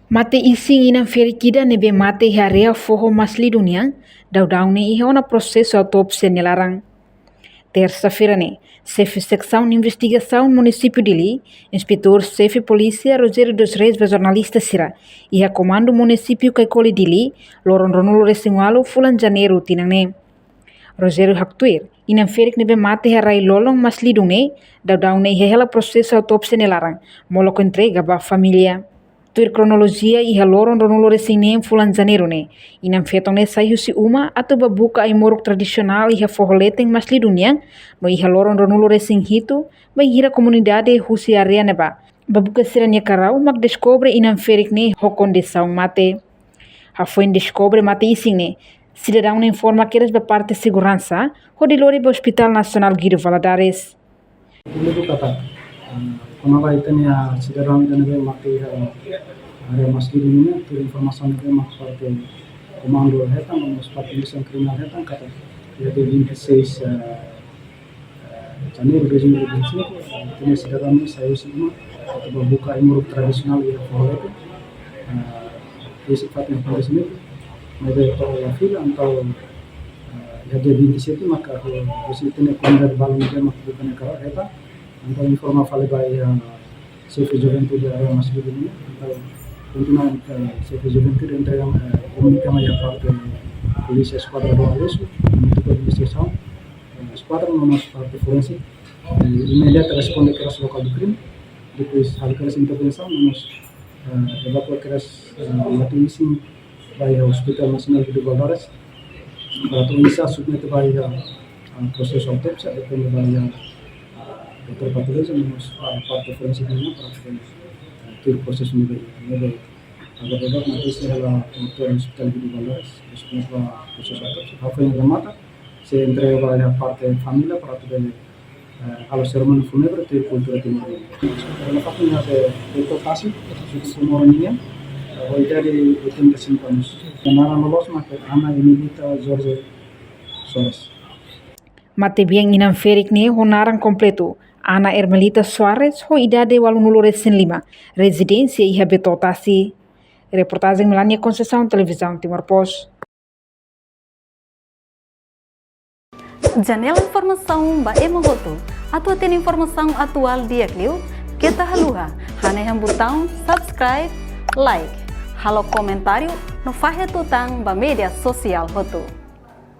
Mate ising inang ferikida nebe mate harea foho masli dunia, daudau ne iha ona processo autopsia nelarang. Terça-feira, chefe secção de investigação município de Li, inspetor-chefe polícia Rogério dos Reis ve jornalista Sira, e a comando município Kaikoli de Li, loron ronulo resingualo fulan janeiro tinangne. Rogério Haktuir, inang ferik nebe mate harai lolong masli dune, daudau ne iha hela processo autopsia nelarang, moloko entrega ba família. Tuir kronologia iha loron ronulo resinem fulan janeiro inam fetong saiu si uma atau babuka ai moruk tradisional iha forroleteng masli dunia no iha loron ronulo resing hitu ba ira komunidade husi area neba babuka siranya karau mak descobre inam ferik hokon de saung mate ha foi descobre mate ising cidadão informa que eles da parte segurança hodilori ba Hospital Nacional Guido Valadares. Itu kata kenapa itu nih cidadão dan mati area masjid ini tu informasi itu mak parte komando hetang seperti misian kriminal hetang kata jadi 26 Januari 2025 itu cidadão saya semua atau membuka imuruk tradisional yang boleh itu sifatnya pada sini mereka tahu fila atau jadi 27 maka harus itu nih komando balon dia mak bukan kalau hetang atau informasi fale by Chefe Juventude area masjid ini atau continuam Chefe Juventude entrega comunicamos a parte polícia esquadra do Avesso muito de investigação esquadra nós parte forense imediata responde que era local do crime depois hal que era intervenção nós evacuar que era mati ising vai ao Hospital Nacional de Valadares para tulisar submete vai processo autopsia depende vai dokter patologi menos parte forensik ini para proses ini agar nanti setelah dokter hospital di Valadares semua proses autopsi apa yang remata se entrega para parte familia para tuh a los hermanos fúnebres de cultura timur. La familia de Tokasi semua orangnya hoy dari 85 años. Kenara lolos maka Ana Emilita Jorge Soares. Mate bien inam ferik honaran completo. Ana Ermelita Soares, ho idade walunulo recém lima, residência e habitotasi. Reportagem Melania Conceição, Televisão Timor-Post. Janela informação ba emogoto, atau tem informação atual dia kliu, kita haluha, hane yang botão subscribe, like, halo comentário, no fahe tutang ba media sosial hotu.